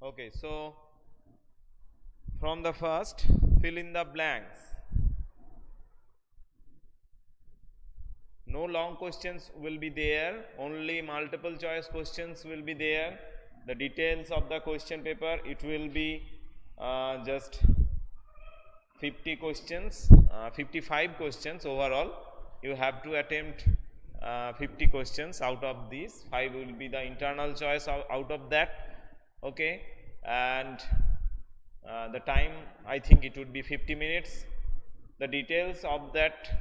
Okay, so from the first, fill in the blanks. No long questions will be there, only multiple choice questions will be there. The details of the question paper, it will be just 50 questions, 55 questions overall. You have to attempt 50 questions. Out of these, 5 will be the internal choice out of that. Okay, and the time, I think it would be 50 minutes. The details of that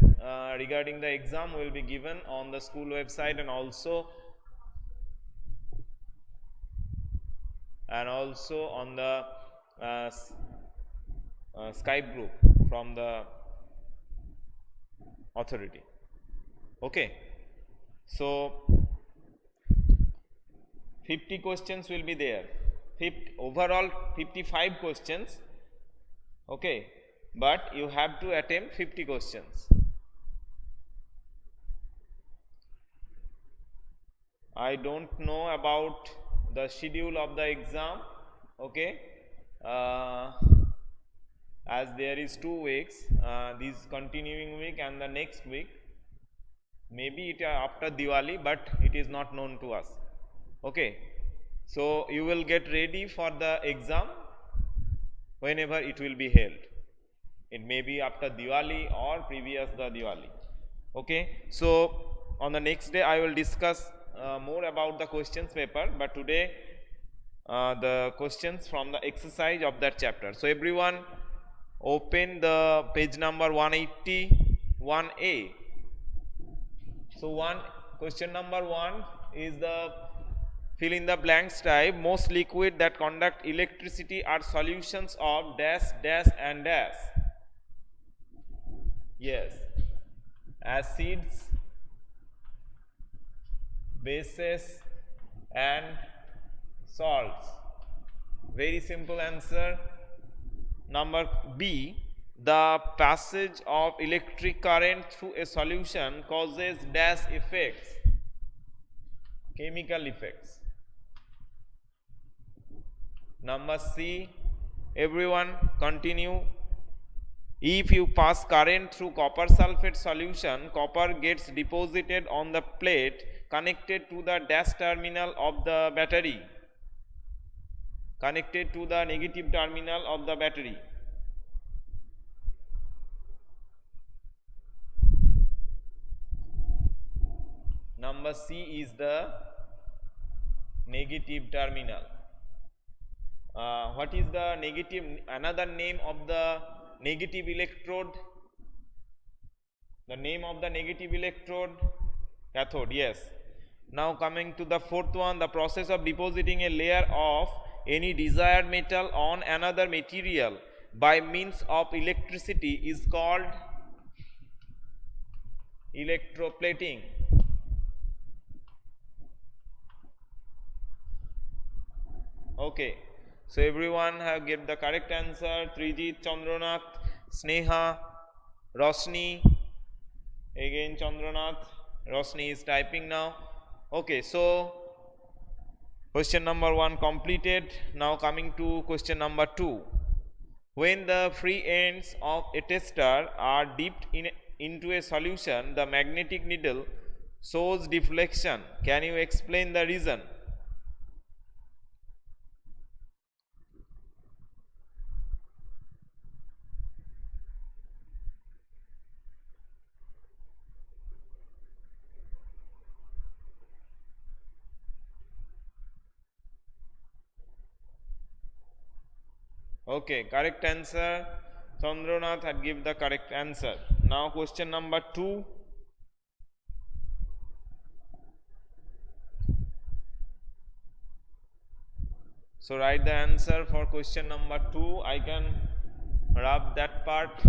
regarding the exam will be given on the school website and also on the Skype group from the authority. Okay, so 50 questions will be there. Overall 55 questions. Okay, but you have to attempt 50 questions. I don't know about the schedule of the exam. Okay, as there is 2 weeks, this continuing week and the next week. Maybe it after Diwali, but it is not known to us. Okay, so you will get ready for the exam whenever it will be held. It may be after Diwali or previous the Diwali. Okay, so on the next day I will discuss more about the questions paper, but today the questions from the exercise of that chapter. So everyone open the page number 181A. So question number 1 is the fill in the blanks type. Most liquid that conduct electricity are solutions of dash, dash and dash. Yes, acids, bases and salts. Very simple answer. Number B, the passage of electric current through a solution causes dash effects, chemical effects. Number C, everyone continue. If you pass current through copper sulfate solution, copper gets deposited on the plate connected to the dash terminal of the battery, connected to the negative terminal of the battery. Number C is the negative terminal. What is the negative, another name of the negative electrode? The name of the negative electrode? Cathode, yes. Now coming to the fourth one, the process of depositing a layer of any desired metal on another material by means of electricity is called electroplating. Okay, so everyone have get the correct answer. Trijit, Chandranath, Sneha, Rosni, again Chandranath, Rosni is typing now. Okay, so question number 1 completed. Now coming to question number 2. When the free ends of a tester are dipped into a solution, the magnetic needle shows deflection. Can you explain the reason? Okay, correct answer. Chandranath had given the correct answer. Now question number 2. So write the answer for question number 2. I can rub that part.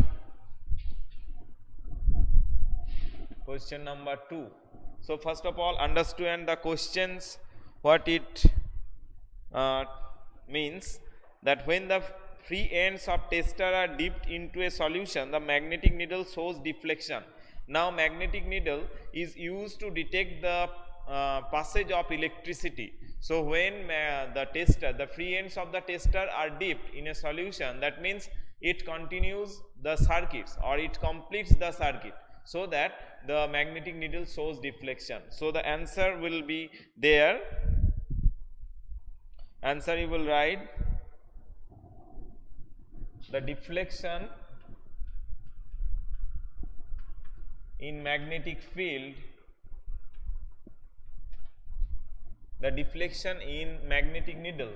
Question number 2. So first of all, understand the questions, what it means, that when the free ends of tester are dipped into a solution, the magnetic needle shows deflection. Now magnetic needle is used to detect the passage of electricity. So when the free ends of the tester are dipped in a solution, that means it continues the circuits or it completes the circuit, so that the magnetic needle shows deflection. So the answer will be there. Answer you will write the deflection in magnetic field. The deflection in magnetic needle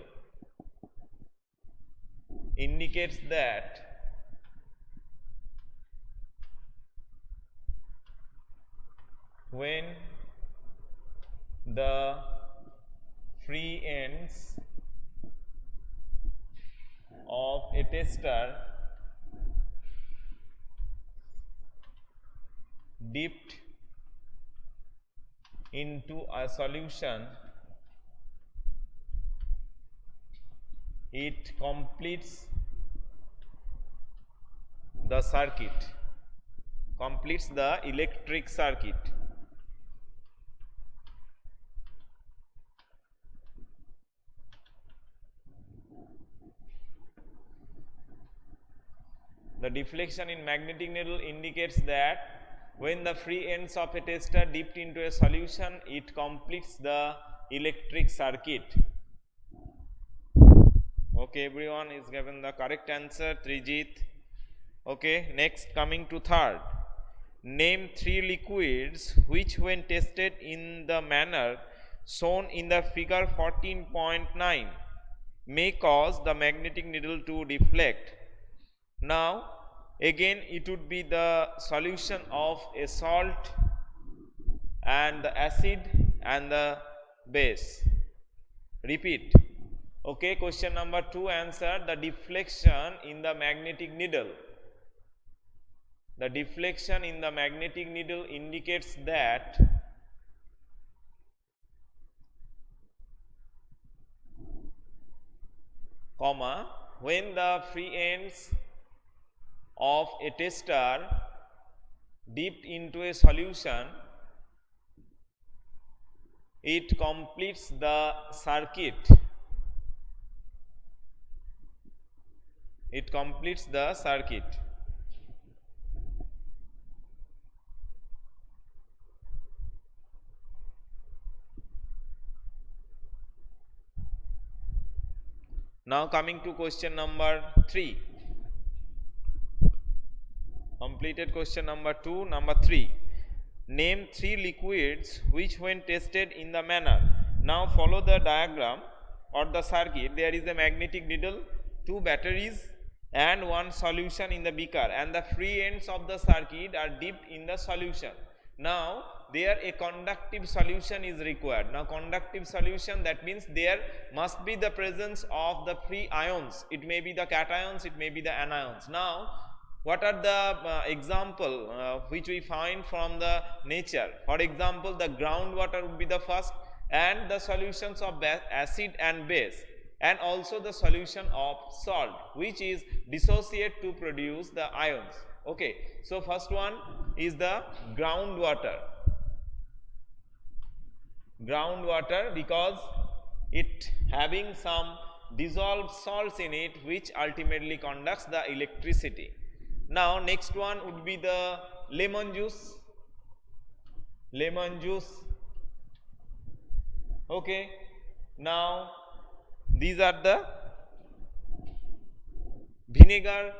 indicates that when the free ends of a tester dipped into a solution, it completes the circuit, completes the electric circuit. The deflection in magnetic needle indicates that when the free ends of a tester dipped into a solution, it completes the electric circuit. Okay, everyone is given the correct answer. Trijit. Okay, next coming to third. Name 3 liquids which when tested in the manner shown in the figure 14.9 may cause the magnetic needle to deflect. Now again it would be the solution of a salt and the acid and the base. Repeat. Okay, question number 2 answer the deflection in the magnetic needle. The deflection in the magnetic needle indicates that when the free ends of a tester dipped into a solution, it completes the circuit. It completes the circuit. Now coming to question number 3. Completed question number 2. Number 3. Name 3 liquids which when tested in the manner. Now follow the diagram or the circuit. There is a magnetic needle, 2 batteries and 1 solution in the beaker, and the free ends of the circuit are dipped in the solution. Now there a conductive solution is required. Now conductive solution, that means there must be the presence of the free ions. It may be the cations, it may be the anions. Now what are the example which we find from the nature? For example, the groundwater would be the first, and the solutions of acid and base, and also the solution of salt, which is dissociate to produce the ions. Okay, so first one is the groundwater. Groundwater, because it having some dissolved salts in it, which ultimately conducts the electricity. Now next one would be the lemon juice. Lemon juice. Okay, now these are the vinegar.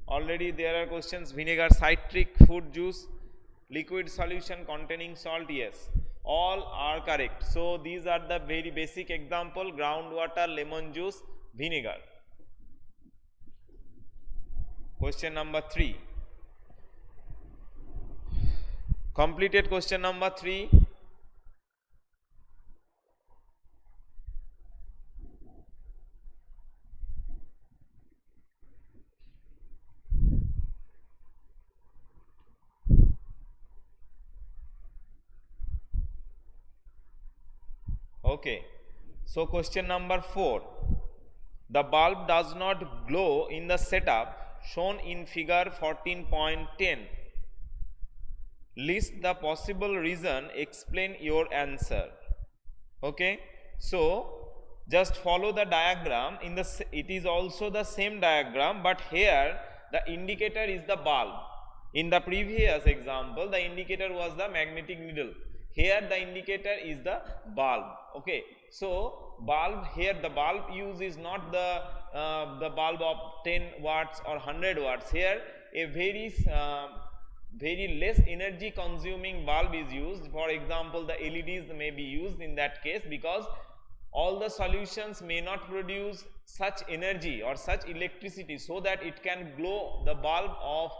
Already there are questions. Vinegar, citric fruit juice, liquid solution containing salt. Yes, all are correct. So these are the very basic example: groundwater, lemon juice, vinegar. Question number 3. Completed question number 3. Okay, so question number 4. The bulb does not glow in the setup shown in figure 14.10. list the possible reason, explain your answer. Okay, so just follow the diagram. In the it is also the same diagram, but here the indicator is the bulb. In the previous example, the indicator was the magnetic needle. Here the indicator is the bulb. Okay, so bulb, here the bulb use is not the bulb of 10 watts or 100 watts. Here a very less energy consuming bulb is used. For example, the LEDs may be used in that case, because all the solutions may not produce such energy or such electricity so that it can glow the bulb of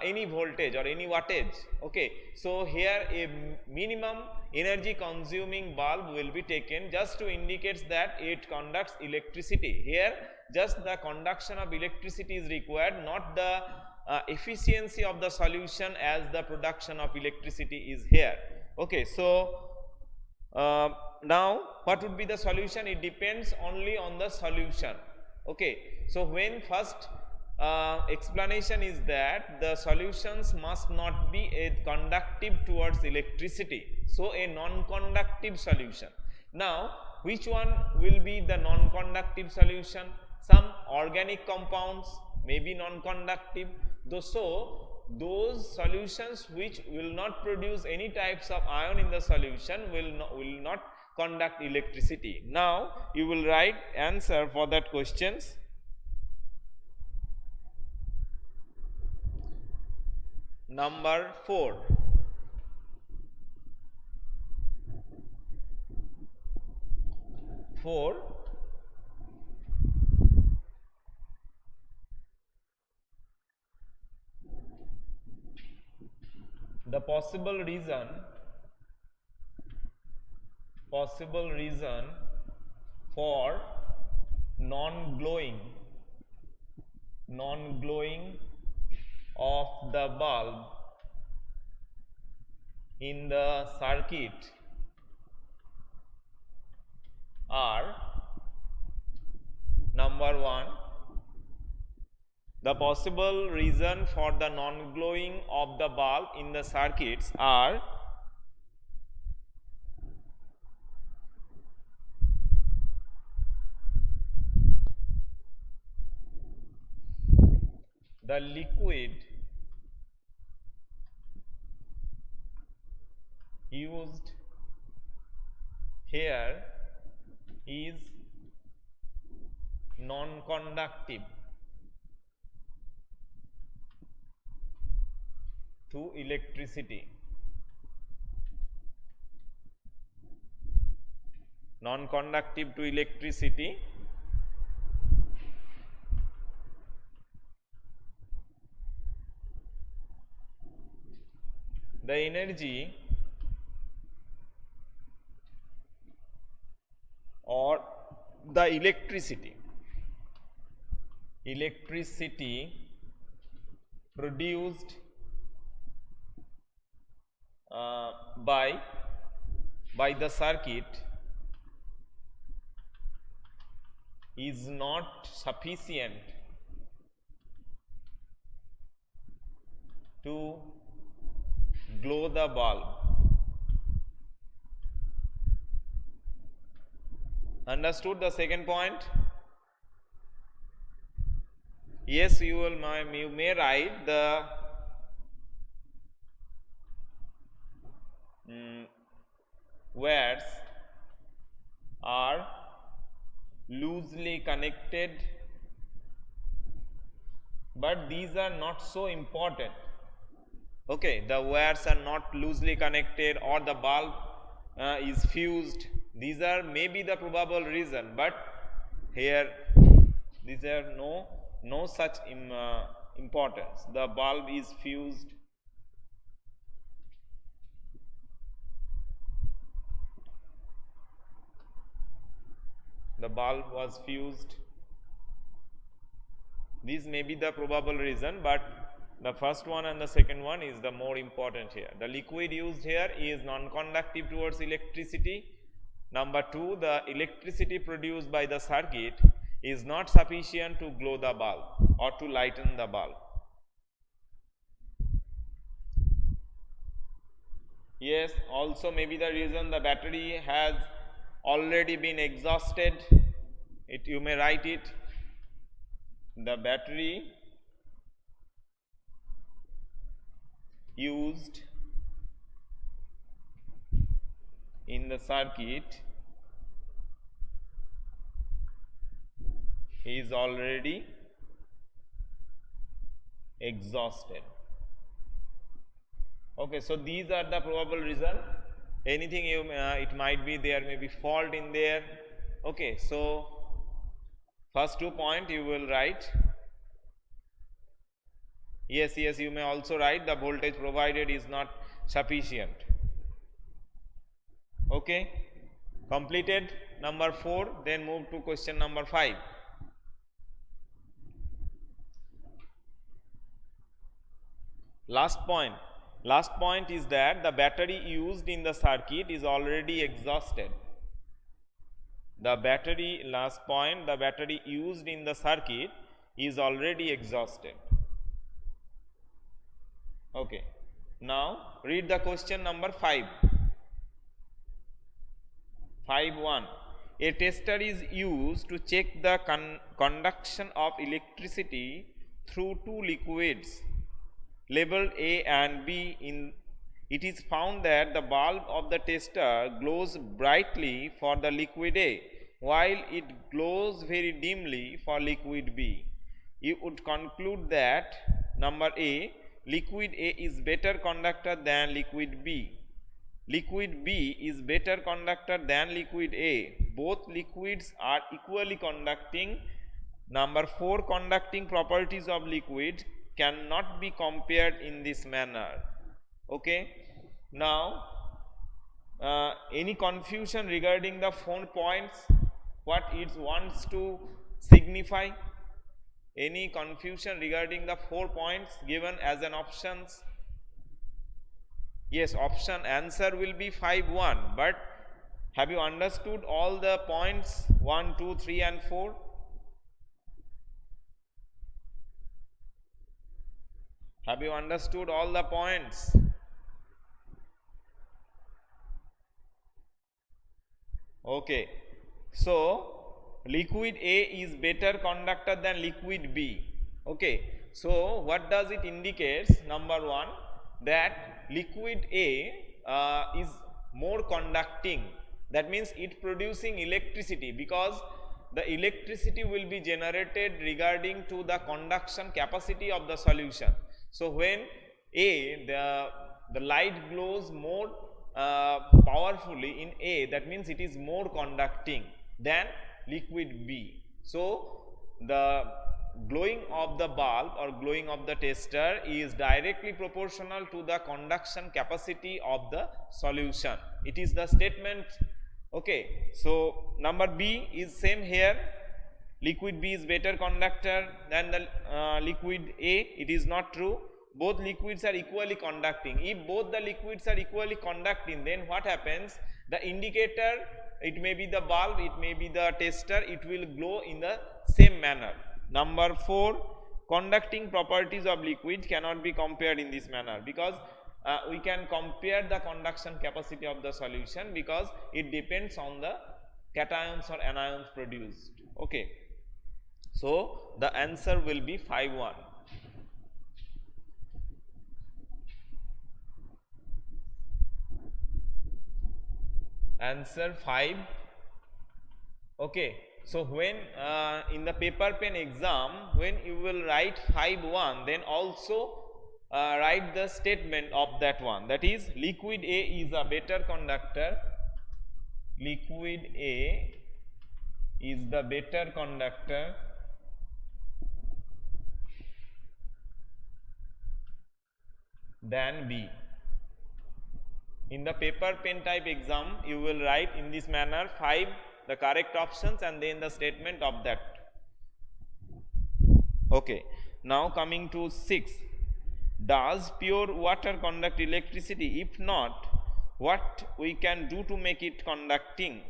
any voltage or any wattage. Okay, so here a minimum energy consuming bulb will be taken just to indicate that it conducts electricity. Here just the conduction of electricity is required, not the efficiency of the solution as the production of electricity is here. Okay, so now what would be the solution? It depends only on the solution. Okay, so when first explanation is that the solutions must not be a conductive towards electricity, so a non-conductive solution. Now which one will be the non-conductive solution? Some organic compounds may be non-conductive. So those solutions which will not produce any types of ion in the solution will not conduct electricity. Now you will write answer for that questions. Number 4. The possible reason for non-glowing of the bulb in the circuit are: number 1, the possible reason for the non-glowing of the bulb in the circuits are: the liquid used here is non-conductive to electricity. Non-conductive to electricity. The energy or the electricity produced by the circuit is not sufficient to glow the bulb. Understood the second point? Yes, you may write the wires are loosely connected, but these are not so important. Okay, the wires are not loosely connected or the bulb is fused. These are maybe the probable reason, but here these are no such importance. The bulb is fused. The bulb was fused. These may be the probable reason, but the first one and the second one is the more important here. The liquid used here is non-conductive towards electricity. Number 2, the electricity produced by the circuit is not sufficient to glow the bulb or to lighten the bulb. Yes, also maybe the reason the battery has already been exhausted. It, you may write it, the battery used in the circuit is already exhausted. Okay, so these are the probable reason. Anything you it might be there may be fault in there. Okay, so first 2 point you will write. Yes, you may also write the voltage provided is not sufficient. Okay, completed number 4, then move to question number 5. Last point is that the battery used in the circuit is already exhausted. The battery, last point, the battery used in the circuit is already exhausted. Okay, now read the question number 5. 5.1. A tester is used to check the conduction of electricity through two liquids labeled A and B. It is found that the bulb of the tester glows brightly for the liquid A, while it glows very dimly for liquid B. You would conclude that number A, liquid A is better conductor than liquid B. Liquid B is better conductor than liquid A. Both liquids are equally conducting. Number 4, conducting properties of liquid cannot be compared in this manner. Okay, now any confusion regarding the 4 points, what it wants to signify? Any confusion regarding the 4 points given as an options? Yes, option answer will be 5.1, but have you understood all the points 1, 2, 3 and 4? Have you understood all the points? Okay, so liquid A is better conductor than liquid B. Okay, so what does it indicates? Number 1, that liquid A is more conducting. That means it producing electricity, because the electricity will be generated regarding to the conduction capacity of the solution. So when A, the light glows more powerfully in A, that means it is more conducting than liquid B. So the glowing of the bulb or glowing of the tester is directly proportional to the conduction capacity of the solution. It is the statement. Okay, so number B is same here. Liquid B is better conductor than the liquid A. It is not true. Both liquids are equally conducting. If both the liquids are equally conducting, then what happens? The indicator, it may be the bulb, it may be the tester, it will glow in the same manner. Number 4, conducting properties of liquid cannot be compared in this manner, because we can compare the conduction capacity of the solution, because it depends on the cations or anions produced. Okay, so the answer will be 5.1. Answer 5. Okay, so when in the paper pen exam, when you will write 5.1, then also write the statement of that one, that is liquid A is a better conductor. Liquid A is the better conductor than B. In the paper pen type exam, you will write in this manner 5 the correct options and then the statement of that. Okay, now coming to 6. Does pure water conduct electricity? If not, what we can do to make it conducting?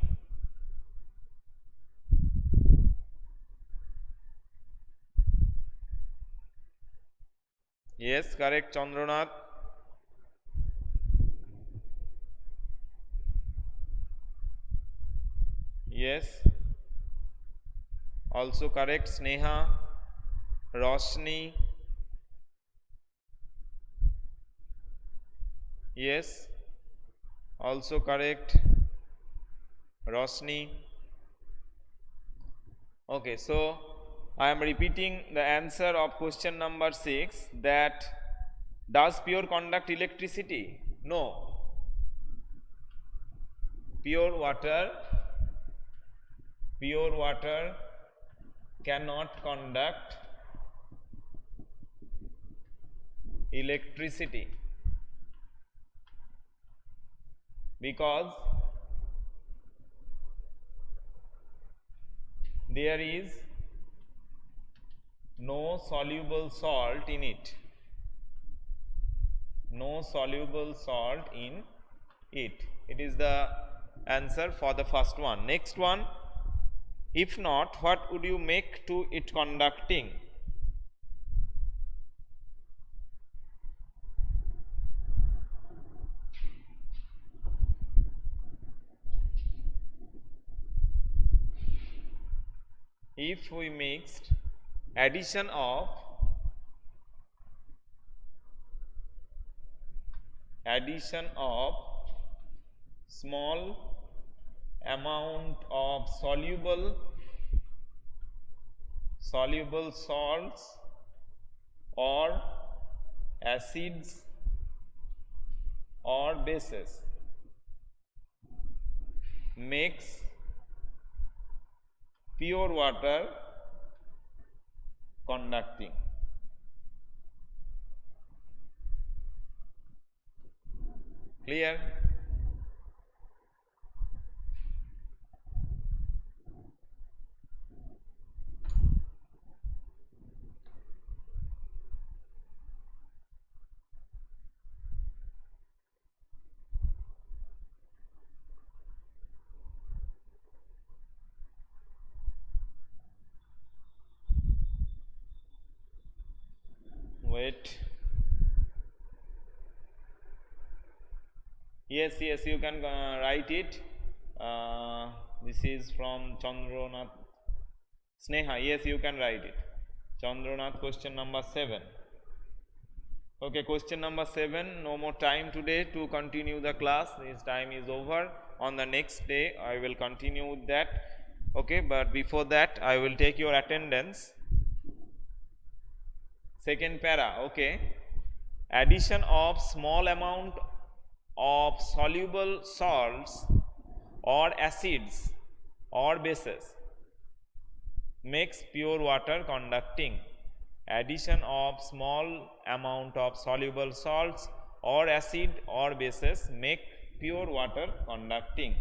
Yes, correct, Chandranath. Yes, also correct. Sneha, Roshni, yes, also correct. Roshni. Okay, so I am repeating the answer of question number 6, that does pure conduct electricity? No. Pure water cannot conduct electricity because there is no soluble salt in it. No soluble salt in it. It is the answer for the first one. Next one, if not, what would you make to it conducting? If we mixed addition of small amount of soluble salts or acids or bases makes pure water conducting. Clear? Wait. Yes, you can write it. This is from Chandranath. Sneha, yes, you can write it. Chandranath, question number 7. Okay, question number 7. No more time today to continue the class. This time is over. On the next day, I will continue with that. Okay, but before that, I will take your attendance. Second para, okay. Addition of small amount of soluble salts or acids or bases makes pure water conducting. Addition of small amount of soluble salts or acid or bases make pure water conducting.